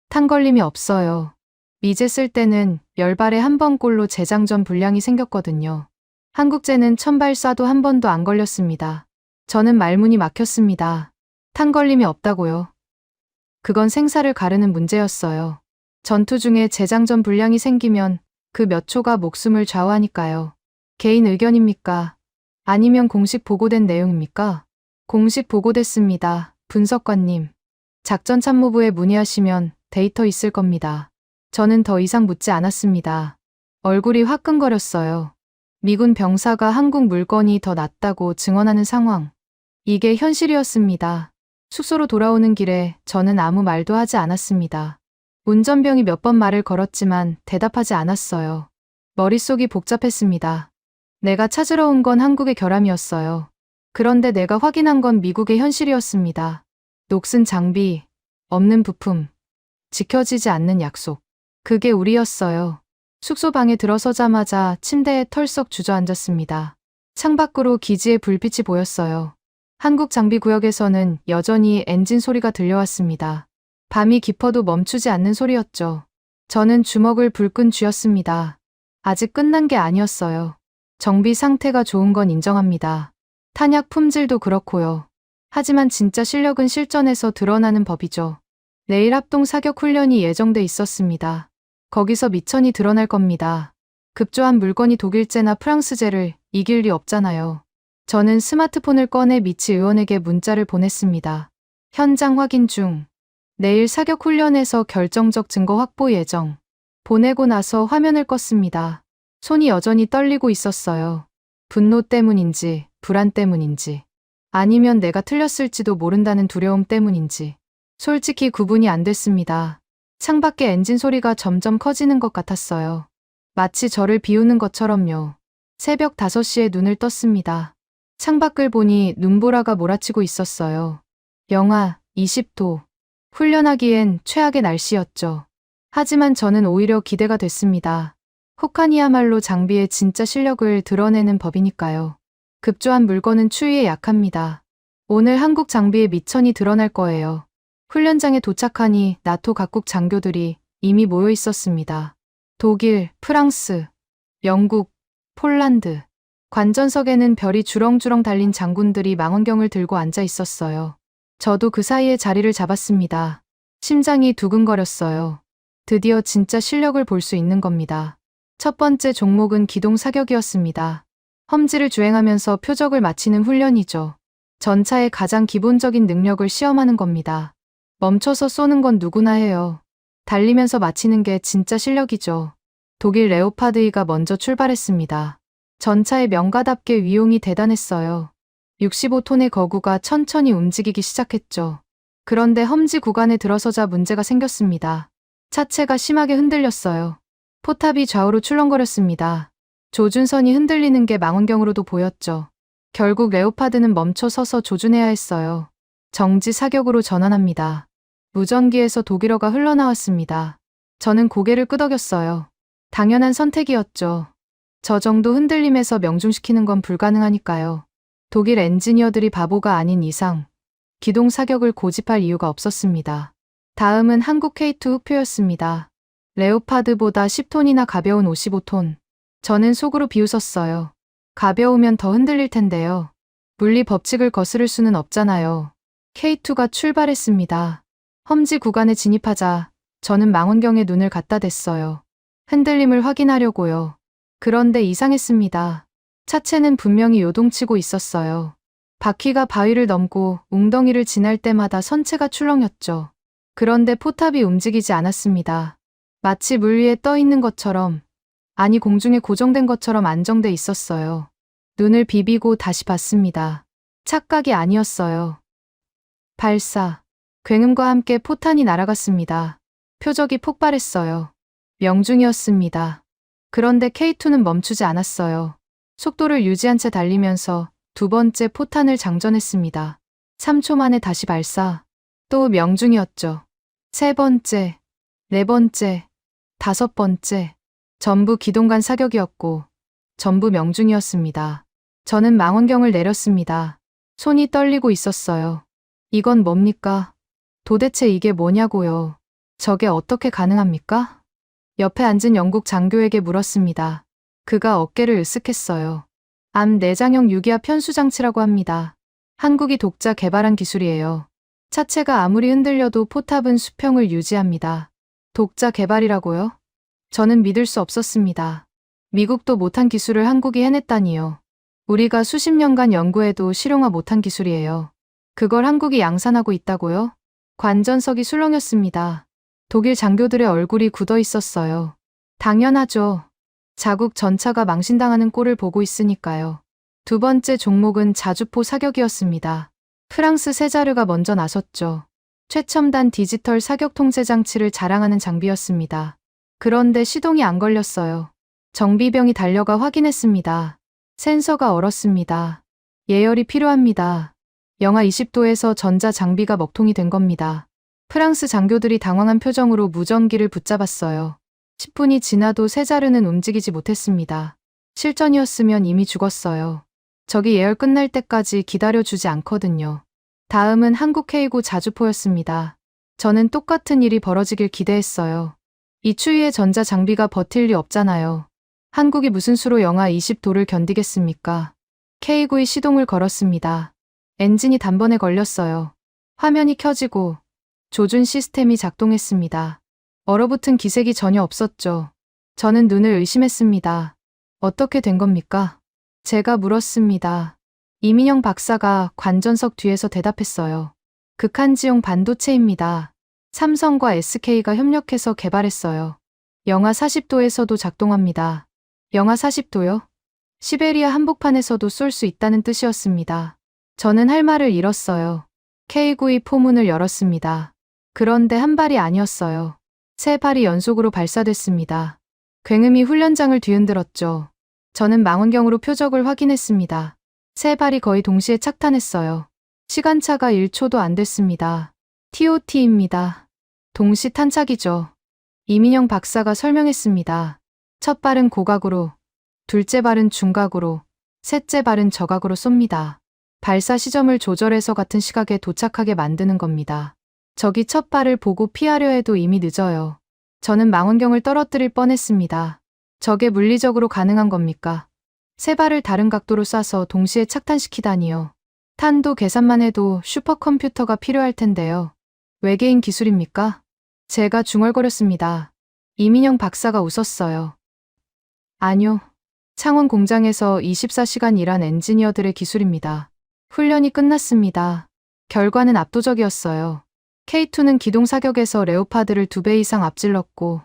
탄걸림이 없어요. 미제 쓸 때는 10발에 한 번꼴로 재장전 불량이 생겼거든요. 한국제는 1000발 쏴도 한 번도 안 걸렸습니다. 저는 말문이 막혔습니다. 탄걸림이 없다고요? 그건 생사를 가르는 문제였어요. 전투 중에 재장전 불량이 생기면 그 몇 초가 목숨을 좌우하니까요. 개인 의견입니까? 아니면 공식 보고된 내용입니까? 공식 보고됐습니다. 분석관님. 작전참모부에 문의하시면 데이터 있을 겁니다. 저는 더 이상 묻지 않았습니다. 얼굴이 화끈거렸어요. 미군 병사가 한국 물건이 더 낫다고 증언하는 상황. 이게 현실이었습니다. 숙소로 돌아오는 길에 저는 아무 말도 하지 않았습니다. 운전병이 몇 번 말을 걸었지만 대답하지 않았어요. 머릿속이 복잡했습니다. 내가 찾으러 온 건 한국의 결함이었어요. 그런데 내가 확인한 건 미국의 현실이었습니다. 녹슨 장비, 없는 부품, 지켜지지 않는 약속. 그게 우리였어요. 숙소 방에 들어서자마자 침대에 털썩 주저앉았습니다. 창밖으로 기지의 불빛이 보였어요. 한국 장비구역에서는 여전히 엔진 소리가 들려왔습니다. 밤이 깊어도 멈추지 않는 소리였죠. 저는 주먹을 불끈 쥐었습니다. 아직 끝난 게 아니었어요. 정비 상태가 좋은 건 인정합니다. 탄약 품질도 그렇고요. 하지만 진짜 실력은 실전에서 드러나는 법이죠. 내일 합동 사격 훈련이 예정돼 있었습니다. 거기서 미천이 드러날 겁니다. 급조한 물건이 독일제나 프랑스제를 이길 리 없잖아요. 저는 스마트폰을 꺼내 미치 의원에게 문자를 보냈습니다. 현장 확인 중. 내일 사격 훈련에서 결정적 증거 확보 예정. 보내고 나서 화면을 껐습니다. 손이 여전히 떨리고 있었어요. 분노 때문인지, 불안 때문인지, 아니면 내가 틀렸을지도 모른다는 두려움 때문인지. 솔직히 구분이 안 됐습니다. 창밖에 엔진 소리가 점점 커지는 것 같았어요. 마치 저를 비우는 것처럼요. 새벽 5시에 눈을 떴습니다. 창밖을 보니 눈보라가 몰아치고 있었어요. 영하 20도. 훈련하기엔 최악의 날씨였죠. 하지만 저는 오히려 기대가 됐습니다. 혹한이야말로 장비의 진짜 실력을 드러내는 법이니까요. 급조한 물건은 추위에 약합니다. 오늘 한국 장비의 미천이 드러날 거예요. 훈련장에 도착하니 나토 각국 장교들이 이미 모여 있었습니다. 독일, 프랑스, 영국, 폴란드. 관전석에는 별이 주렁주렁 달린 장군들이 망원경을 들고 앉아 있었어요. 저도 그 사이에 자리를 잡았습니다. 심장이 두근거렸어요. 드디어 진짜 실력을 볼 수 있는 겁니다. 첫 번째 종목은 기동 사격이었습니다. 험지를 주행하면서 표적을 맞히는 훈련이죠. 전차의 가장 기본적인 능력을 시험하는 겁니다. 멈춰서 쏘는 건 누구나 해요. 달리면서 마치는 게 진짜 실력이죠. 독일 레오파드2가 먼저 출발했습니다. 전차의 명가답게 위용이 대단했어요. 65톤의 거구가 천천히 움직이기 시작했죠. 그런데 험지 구간에 들어서자 문제가 생겼습니다. 차체가 심하게 흔들렸어요. 포탑이 좌우로 출렁거렸습니다. 조준선이 흔들리는 게 망원경으로도 보였죠. 결국 레오파드는 멈춰 서서 조준해야 했어요. 정지 사격으로 전환합니다. 무전기에서 독일어가 흘러나왔습니다. 저는 고개를 끄덕였어요. 당연한 선택이었죠. 저 정도 흔들림에서 명중시키는 건 불가능하니까요. 독일 엔지니어들이 바보가 아닌 이상 기동 사격을 고집할 이유가 없었습니다. 다음은 한국 K2 흑표였습니다. 레오파드보다 10톤이나 가벼운 55톤. 저는 속으로 비웃었어요. 가벼우면 더 흔들릴 텐데요. 물리 법칙을 거스를 수는 없잖아요. K2가 출발했습니다. 험지 구간에 진입하자 저는 망원경에 눈을 갖다 댔어요. 흔들림을 확인하려고요. 그런데 이상했습니다. 차체는 분명히 요동치고 있었어요. 바퀴가 바위를 넘고 웅덩이를 지날 때마다 선체가 출렁였죠. 그런데 포탑이 움직이지 않았습니다. 마치 물 위에 떠 있는 것처럼, 아니 공중에 고정된 것처럼 안정돼 있었어요. 눈을 비비고 다시 봤습니다. 착각이 아니었어요. 발사. 굉음과 함께 포탄이 날아갔습니다. 표적이 폭발했어요. 명중이었습니다. 그런데 K2는 멈추지 않았어요. 속도를 유지한 채 달리면서 두 번째 포탄을 장전했습니다. 3초 만에 다시 발사. 또 명중이었죠. 세 번째, 네 번째, 다섯 번째. 전부 기동간 사격이었고 전부 명중이었습니다. 저는 망원경을 내렸습니다. 손이 떨리고 있었어요. 이건 뭡니까? 도대체 이게 뭐냐고요. 저게 어떻게 가능합니까? 옆에 앉은 영국 장교에게 물었습니다. 그가 어깨를 으쓱했어요. 암 내장형 유기압 편수장치라고 합니다. 한국이 독자 개발한 기술이에요. 차체가 아무리 흔들려도 포탑은 수평을 유지합니다. 독자 개발이라고요? 저는 믿을 수 없었습니다. 미국도 못한 기술을 한국이 해냈다니요. 우리가 수십 년간 연구해도 실용화 못한 기술이에요. 그걸 한국이 양산하고 있다고요? 관전석이 술렁였습니다. 독일 장교들의 얼굴이 굳어 있었어요. 당연하죠. 자국 전차가 망신당하는 꼴을 보고 있으니까요. 두 번째 종목은 자주포 사격이었습니다. 프랑스 세자르가 먼저 나섰죠. 최첨단 디지털 사격 통제 장치를 자랑하는 장비였습니다. 그런데 시동이 안 걸렸어요. 정비병이 달려가 확인했습니다. 센서가 얼었습니다. 예열이 필요합니다. 영하 20도에서 전자 장비가 먹통이 된 겁니다. 프랑스 장교들이 당황한 표정으로 무전기를 붙잡았어요. 10분이 지나도 세자르는 움직이지 못했습니다. 실전이었으면 이미 죽었어요. 적이 예열 끝날 때까지 기다려주지 않거든요. 다음은 한국 K9 자주포였습니다. 저는 똑같은 일이 벌어지길 기대했어요. 이 추위에 전자 장비가 버틸 리 없잖아요. 한국이 무슨 수로 영하 20도를 견디겠습니까? K9의 시동을 걸었습니다. 엔진이 단번에 걸렸어요. 화면이 켜지고 조준 시스템이 작동했습니다. 얼어붙은 기색이 전혀 없었죠. 저는 눈을 의심했습니다. 어떻게 된 겁니까? 제가 물었습니다. 이민영 박사가 관전석 뒤에서 대답했어요. 극한지용 반도체입니다. 삼성과 SK가 협력해서 개발했어요. 영하 40도에서도 작동합니다. 영하 40도요? 시베리아 한복판에서도 쏠 수 있다는 뜻이었습니다. 저는 할 말을 잃었어요. K9의 포문을 열었습니다. 그런데 한 발이 아니었어요. 세 발이 연속으로 발사됐습니다. 굉음이 훈련장을 뒤흔들었죠. 저는 망원경으로 표적을 확인했습니다. 세 발이 거의 동시에 착탄했어요. 시간차가 1초도 안 됐습니다. TOT입니다. 동시 탄착이죠. 이민영 박사가 설명했습니다. 첫 발은 고각으로, 둘째 발은 중각으로, 셋째 발은 저각으로 쏩니다. 발사 시점을 조절해서 같은 시각에 도착하게 만드는 겁니다. 적이 첫 발을 보고 피하려 해도 이미 늦어요. 저는 망원경을 떨어뜨릴 뻔했습니다. 저게 물리적으로 가능한 겁니까? 세 발을 다른 각도로 쏴서 동시에 착탄시키다니요. 탄도 계산만 해도 슈퍼컴퓨터가 필요할 텐데요. 외계인 기술입니까? 제가 중얼거렸습니다. 이민영 박사가 웃었어요. 아니요. 창원 공장에서 24시간 일한 엔지니어들의 기술입니다. 훈련이 끝났습니다. 결과는 압도적이었어요. K2는 기동 사격에서 레오파드를 2배 이상 앞질렀고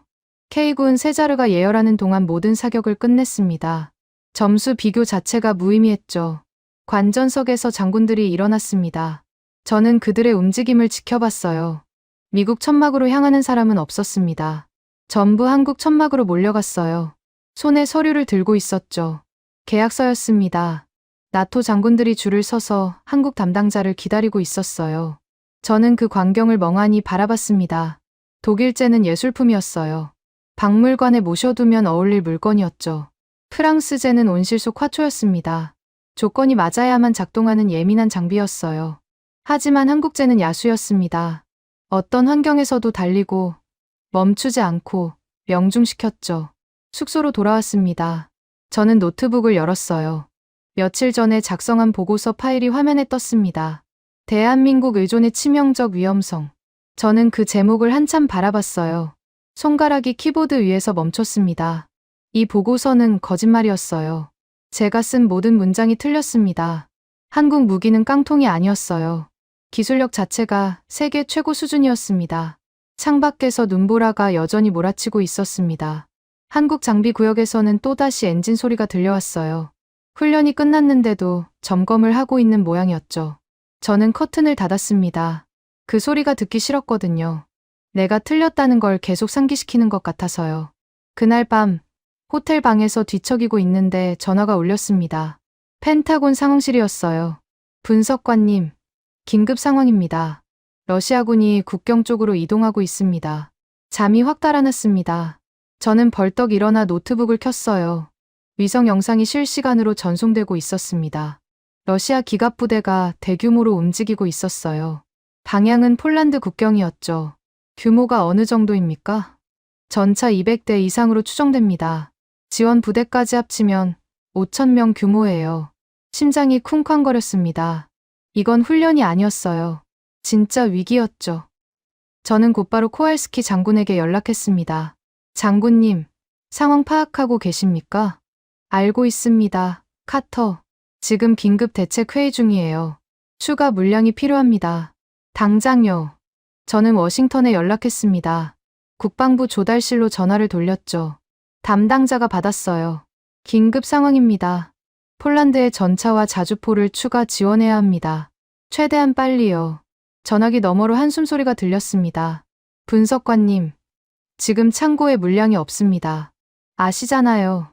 K군 세자르가 예열하는 동안 모든 사격을 끝냈습니다. 점수 비교 자체가 무의미했죠. 관전석에서 장군들이 일어났습니다. 저는 그들의 움직임을 지켜봤어요. 미국 천막으로 향하는 사람은 없었습니다. 전부 한국 천막으로 몰려갔어요. 손에 서류를 들고 있었죠. 계약서였습니다. 나토 장군들이 줄을 서서 한국 담당자를 기다리고 있었어요. 저는 그 광경을 멍하니 바라봤습니다. 독일제는 예술품이었어요. 박물관에 모셔두면 어울릴 물건이었죠. 프랑스제는 온실 속 화초였습니다. 조건이 맞아야만 작동하는 예민한 장비였어요. 하지만 한국제는 야수였습니다. 어떤 환경에서도 달리고 멈추지 않고 명중시켰죠. 숙소로 돌아왔습니다. 저는 노트북을 열었어요. 며칠 전에 작성한 보고서 파일이 화면에 떴습니다. 대한민국 의존의 치명적 위험성. 저는 그 제목을 한참 바라봤어요. 손가락이 키보드 위에서 멈췄습니다. 이 보고서는 거짓말이었어요. 제가 쓴 모든 문장이 틀렸습니다. 한국 무기는 깡통이 아니었어요. 기술력 자체가 세계 최고 수준이었습니다. 창밖에서 눈보라가 여전히 몰아치고 있었습니다. 한국 장비 구역에서는 또다시 엔진 소리가 들려왔어요. 훈련이 끝났는데도 점검을 하고 있는 모양이었죠. 저는 커튼을 닫았습니다. 그 소리가 듣기 싫었거든요. 내가 틀렸다는 걸 계속 상기시키는 것 같아서요. 그날 밤 호텔 방에서 뒤척이고 있는데 전화가 울렸습니다. 펜타곤 상황실이었어요. 분석관님, 긴급 상황입니다. 러시아군이 국경 쪽으로 이동하고 있습니다. 잠이 확 달아났습니다. 저는 벌떡 일어나 노트북을 켰어요. 위성 영상이 실시간으로 전송되고 있었습니다. 러시아 기갑부대가 대규모로 움직이고 있었어요. 방향은 폴란드 국경이었죠. 규모가 어느 정도입니까? 전차 200대 이상으로 추정됩니다. 지원 부대까지 합치면 5,000명 규모예요. 심장이 쿵쾅거렸습니다. 이건 훈련이 아니었어요. 진짜 위기였죠. 저는 곧바로 코알스키 장군에게 연락했습니다. 장군님, 상황 파악하고 계십니까? 알고 있습니다. 카터. 지금 긴급 대책 회의 중이에요. 추가 물량이 필요합니다. 당장요. 저는 워싱턴에 연락했습니다. 국방부 조달실로 전화를 돌렸죠. 담당자가 받았어요. 긴급 상황입니다. 폴란드의 전차와 자주포를 추가 지원해야 합니다. 최대한 빨리요. 전화기 너머로 한숨 소리가 들렸습니다. 분석관님, 지금 창고에 물량이 없습니다. 아시잖아요.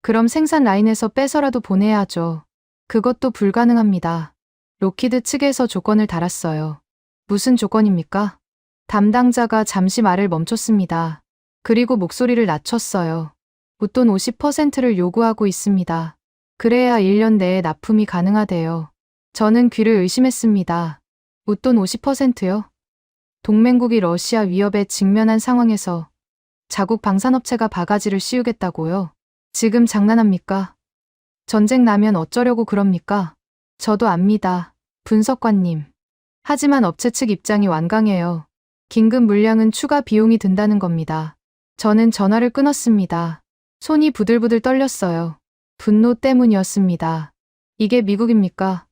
그럼 생산 라인에서 빼서라도 보내야죠. 그것도 불가능합니다. 로키드 측에서 조건을 달았어요. 무슨 조건입니까? 담당자가 잠시 말을 멈췄습니다. 그리고 목소리를 낮췄어요. 웃돈 50%를 요구하고 있습니다. 그래야 1년 내에 납품이 가능하대요. 저는 귀를 의심했습니다. 웃돈 50%요? 동맹국이 러시아 위협에 직면한 상황에서 자국 방산업체가 바가지를 씌우겠다고요? 지금 장난합니까? 전쟁 나면 어쩌려고 그럽니까? 저도 압니다. 분석관님. 하지만 업체 측 입장이 완강해요. 긴급 물량은 추가 비용이 든다는 겁니다. 저는 전화를 끊었습니다. 손이 부들부들 떨렸어요. 분노 때문이었습니다. 이게 미국입니까?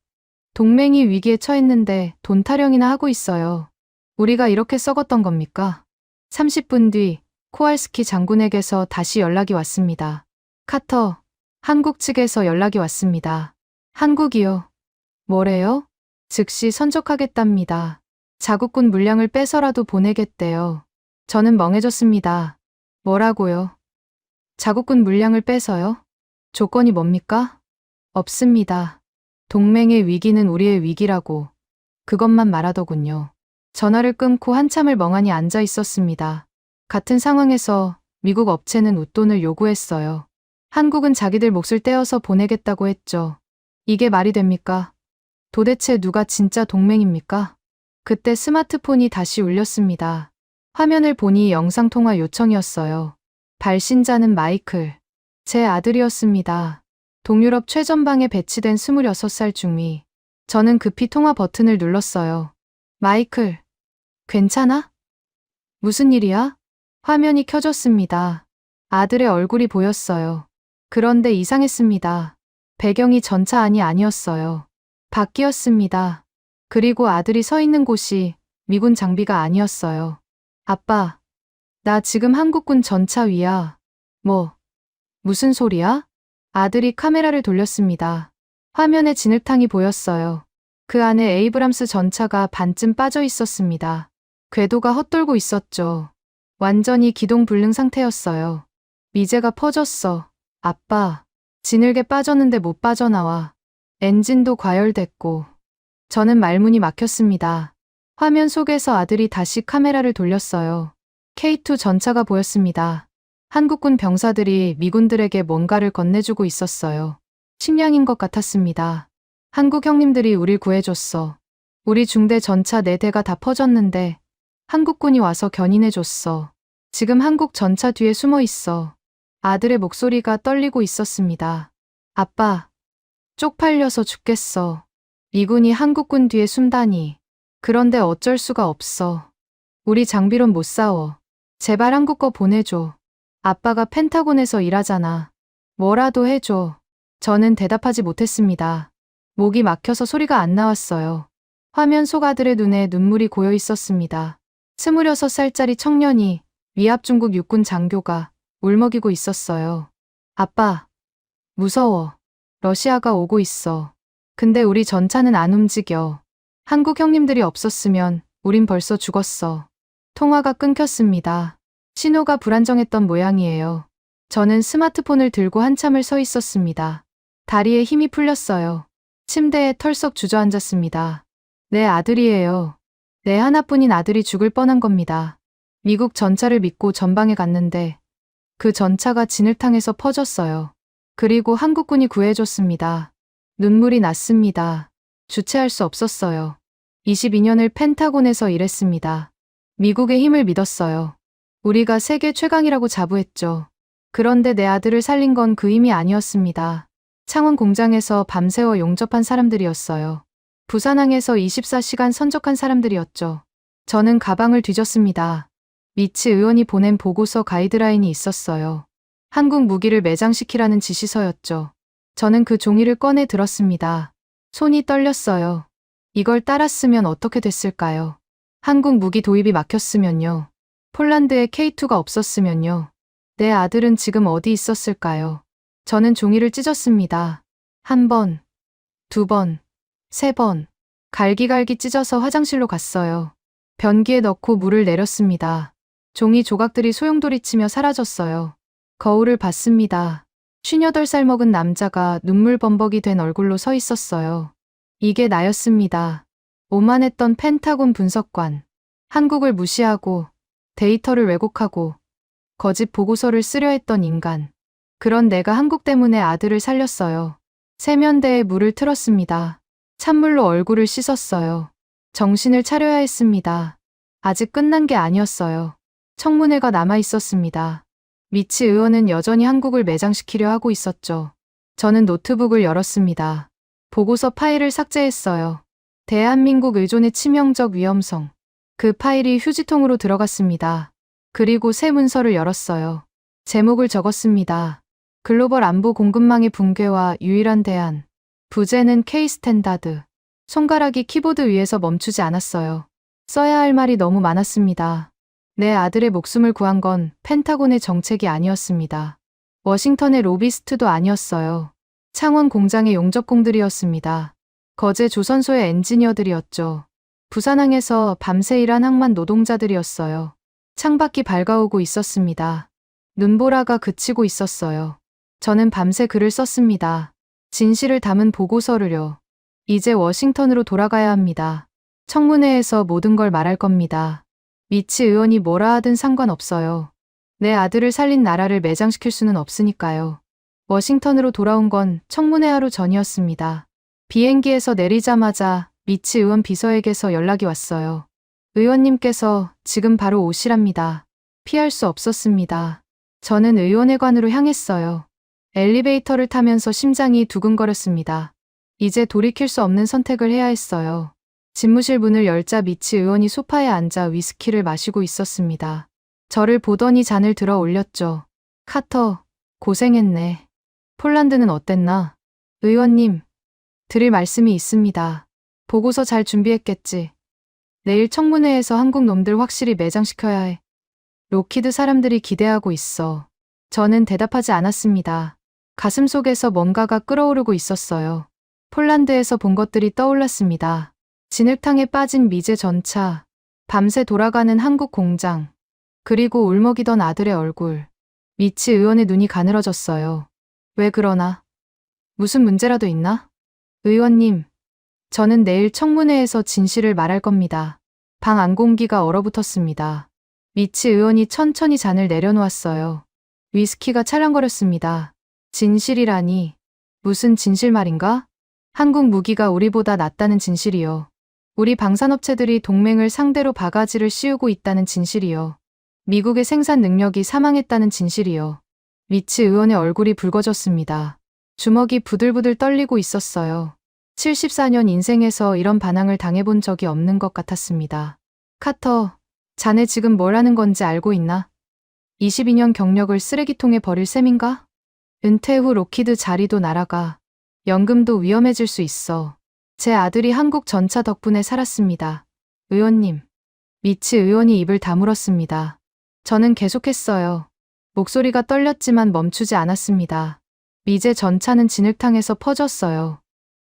동맹이 위기에 처했는데 돈 타령이나 하고 있어요. 우리가 이렇게 썩었던 겁니까? 30분 뒤 코알스키 장군에게서 다시 연락이 왔습니다. 카터, 한국 측에서 연락이 왔습니다. 한국이요? 뭐래요? 즉시 선적하겠답니다. 자국군 물량을 빼서라도 보내겠대요. 저는 멍해졌습니다. 뭐라고요? 자국군 물량을 빼서요? 조건이 뭡니까? 없습니다. 동맹의 위기는 우리의 위기라고 그것만 말하더군요. 전화를 끊고 한참을 멍하니 앉아 있었습니다. 같은 상황에서 미국 업체는 웃돈을 요구했어요. 한국은 자기들 몫을 떼어서 보내겠다고 했죠. 이게 말이 됩니까? 도대체 누가 진짜 동맹입니까? 그때 스마트폰이 다시 울렸습니다. 화면을 보니 영상통화 요청이었어요. 발신자는 마이클. 제 아들이었습니다. 동유럽 최전방에 배치된 26살 중위. 저는 급히 통화 버튼을 눌렀어요. 마이클, 괜찮아? 무슨 일이야? 화면이 켜졌습니다. 아들의 얼굴이 보였어요. 그런데 이상했습니다. 배경이 전차 안이 아니었어요. 밖이었습니다. 그리고 아들이 서 있는 곳이 미군 장비가 아니었어요. 아빠, 나 지금 한국군 전차 위야. 무슨 소리야? 아들이 카메라를 돌렸습니다. 화면에 진흙탕이 보였어요. 그 안에 에이브람스 전차가 반쯤 빠져 있었습니다. 궤도가 헛돌고 있었죠. 완전히 기동불능 상태였어요. 미제가 퍼졌어. 아빠, 진흙에 빠졌는데 못 빠져나와. 엔진도 과열됐고. 저는 말문이 막혔습니다. 화면 속에서 아들이 다시 카메라를 돌렸어요. K2 전차가 보였습니다. 한국군 병사들이 미군들에게 뭔가를 건네주고 있었어요. 식량인 것 같았습니다. 한국 형님들이 우릴 구해줬어. 우리 중대 전차 4대가 다 퍼졌는데 한국군이 와서 견인해줬어. 지금 한국 전차 뒤에 숨어 있어. 아들의 목소리가 떨리고 있었습니다. 아빠, 쪽팔려서 죽겠어. 미군이 한국군 뒤에 숨다니. 그런데 어쩔 수가 없어. 우리 장비론 못 싸워. 제발 한국 거 보내줘. 아빠가 펜타곤에서 일하잖아. 뭐라도 해줘. 저는 대답하지 못했습니다. 목이 막혀서 소리가 안 나왔어요. 화면 속 아들의 눈에 눈물이 고여 있었습니다. 26살짜리 청년이 위압 중국 육군 장교가 울먹이고 있었어요. 아빠, 무서워. 러시아가 오고 있어. 근데 우리 전차는 안 움직여. 한국 형님들이 없었으면 우린 벌써 죽었어. 통화가 끊겼습니다. 신호가 불안정했던 모양이에요. 저는 스마트폰을 들고 한참을 서 있었습니다. 다리에 힘이 풀렸어요. 침대에 털썩 주저앉았습니다. 내 아들이에요. 내 하나뿐인 아들이 죽을 뻔한 겁니다. 미국 전차를 믿고 전방에 갔는데 그 전차가 진흙탕에서 퍼졌어요. 그리고 한국군이 구해줬습니다. 눈물이 났습니다. 주체할 수 없었어요. 22년을 펜타곤에서 일했습니다. 미국의 힘을 믿었어요. 우리가 세계 최강이라고 자부했죠. 그런데 내 아들을 살린 건 그 힘이 아니었습니다. 창원 공장에서 밤새워 용접한 사람들이었어요. 부산항에서 24시간 선적한 사람들이었죠. 저는 가방을 뒤졌습니다. 미치 의원이 보낸 보고서 가이드라인이 있었어요. 한국 무기를 매장시키라는 지시서였죠. 저는 그 종이를 꺼내 들었습니다. 손이 떨렸어요. 이걸 따랐으면 어떻게 됐을까요? 한국 무기 도입이 막혔으면요. 폴란드에 K2가 없었으면요. 내 아들은 지금 어디 있었을까요? 저는 종이를 찢었습니다. 1번, 2번, 3번. 갈기갈기 찢어서 화장실로 갔어요. 변기에 넣고 물을 내렸습니다. 종이 조각들이 소용돌이치며 사라졌어요. 거울을 봤습니다. 58살 먹은 남자가 눈물 범벅이 된 얼굴로 서 있었어요. 이게 나였습니다. 오만했던 펜타곤 분석관. 한국을 무시하고 데이터를 왜곡하고 거짓 보고서를 쓰려 했던 인간. 그런 내가 한국 때문에 아들을 살렸어요. 세면대에 물을 틀었습니다. 찬물로 얼굴을 씻었어요. 정신을 차려야 했습니다. 아직 끝난 게 아니었어요. 청문회가 남아 있었습니다. 미치 의원은 여전히 한국을 매장시키려 하고 있었죠. 저는 노트북을 열었습니다. 보고서 파일을 삭제했어요. 대한민국 의존의 치명적 위험성. 그 파일이 휴지통으로 들어갔습니다. 그리고 새 문서를 열었어요. 제목을 적었습니다. 글로벌 안보 공급망의 붕괴와 유일한 대안. 부제는 K-스탠다드. 손가락이 키보드 위에서 멈추지 않았어요. 써야 할 말이 너무 많았습니다. 내 아들의 목숨을 구한 건 펜타곤의 정책이 아니었습니다. 워싱턴의 로비스트도 아니었어요. 창원 공장의 용접공들이었습니다. 거제 조선소의 엔지니어들이었죠. 부산항에서 밤새 일한 항만 노동자들이었어요. 창밖이 밝아오고 있었습니다. 눈보라가 그치고 있었어요. 저는 밤새 글을 썼습니다. 진실을 담은 보고서를요. 이제 워싱턴으로 돌아가야 합니다. 청문회에서 모든 걸 말할 겁니다. 미치 의원이 뭐라 하든 상관없어요. 내 아들을 살린 나라를 매장시킬 수는 없으니까요. 워싱턴으로 돌아온 건 청문회 하루 전이었습니다. 비행기에서 내리자마자 미치 의원 비서에게서 연락이 왔어요. 의원님께서 지금 바로 오시랍니다. 피할 수 없었습니다. 저는 의원회관으로 향했어요. 엘리베이터를 타면서 심장이 두근거렸습니다. 이제 돌이킬 수 없는 선택을 해야 했어요. 집무실 문을 열자 미치 의원이 소파에 앉아 위스키를 마시고 있었습니다. 저를 보더니 잔을 들어 올렸죠. 카터, 고생했네. 폴란드는 어땠나? 의원님, 드릴 말씀이 있습니다. 보고서 잘 준비했겠지? 내일 청문회에서 한국 놈들 확실히 매장시켜야 해. 록히드 사람들이 기대하고 있어. 저는 대답하지 않았습니다. 가슴 속에서 뭔가가 끓어오르고 있었어요. 폴란드에서 본 것들이 떠올랐습니다. 진흙탕에 빠진 미제 전차, 밤새 돌아가는 한국 공장, 그리고 울먹이던 아들의 얼굴. 미치 의원의 눈이 가늘어졌어요. 왜 그러나? 무슨 문제라도 있나? 의원님, 저는 내일 청문회에서 진실을 말할 겁니다. 방 안 공기가 얼어붙었습니다. 미치 의원이 천천히 잔을 내려놓았어요. 위스키가 찰랑거렸습니다. 진실이라니. 무슨 진실 말인가? 한국 무기가 우리보다 낫다는 진실이요. 우리 방산업체들이 동맹을 상대로 바가지를 씌우고 있다는 진실이요. 미국의 생산 능력이 사망했다는 진실이요. 미치 의원의 얼굴이 붉어졌습니다. 주먹이 부들부들 떨리고 있었어요. 74년 인생에서 이런 반항을 당해본 적이 없는 것 같았습니다. 카터, 자네 지금 뭘 하는 건지 알고 있나? 22년 경력을 쓰레기통에 버릴 셈인가? 은퇴 후 록히드 자리도 날아가. 연금도 위험해질 수 있어. 제 아들이 한국 전차 덕분에 살았습니다. 의원님. 미치 의원이 입을 다물었습니다. 저는 계속했어요. 목소리가 떨렸지만 멈추지 않았습니다. 미제 전차는 진흙탕에서 퍼졌어요.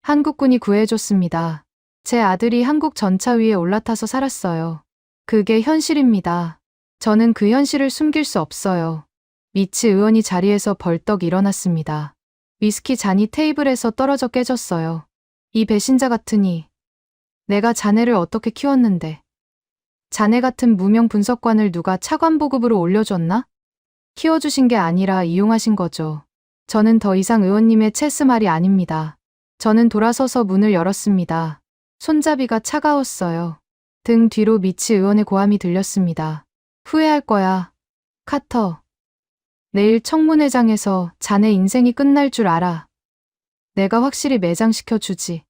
한국군이 구해줬습니다. 제 아들이 한국 전차 위에 올라타서 살았어요. 그게 현실입니다. 저는 그 현실을 숨길 수 없어요. 미치 의원이 자리에서 벌떡 일어났습니다. 위스키 잔이 테이블에서 떨어져 깨졌어요. 이 배신자 같으니. 내가 자네를 어떻게 키웠는데. 자네 같은 무명 분석관을 누가 차관 보급으로 올려줬나? 키워주신 게 아니라 이용하신 거죠. 저는 더 이상 의원님의 체스말이 아닙니다. 저는 돌아서서 문을 열었습니다. 손잡이가 차가웠어요. 등 뒤로 미치 의원의 고함이 들렸습니다. 후회할 거야. 카터. 내일 청문회장에서 자네 인생이 끝날 줄 알아. 내가 확실히 매장시켜 주지.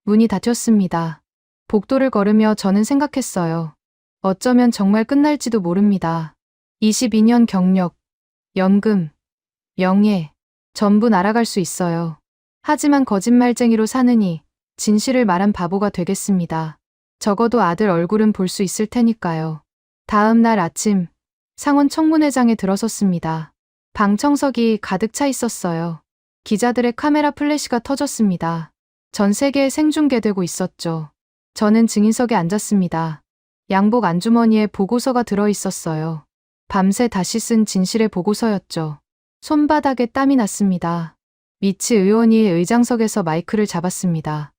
문이 닫혔습니다. 복도를 걸으며 저는 생각했어요. 어쩌면 정말 끝날지도 모릅니다. 22년 경력, 연금, 명예, 전부 날아갈 수 있어요. 하지만 거짓말쟁이로 사느니 진실을 말한 바보가 되겠습니다. 적어도 아들 얼굴은 볼 수 있을 테니까요. 다음 날 아침, 상원 청문회장에 들어섰습니다. 방 청석이 가득 차 있었어요. 기자들의 카메라 플래시가 터졌습니다. 전 세계에 생중계되고 있었죠. 저는 증인석에 앉았습니다. 양복 안주머니에 보고서가 들어 있었어요. 밤새 다시 쓴 진실의 보고서였죠. 손바닥에 땀이 났습니다. 미치 의원이 의장석에서 마이크를 잡았습니다.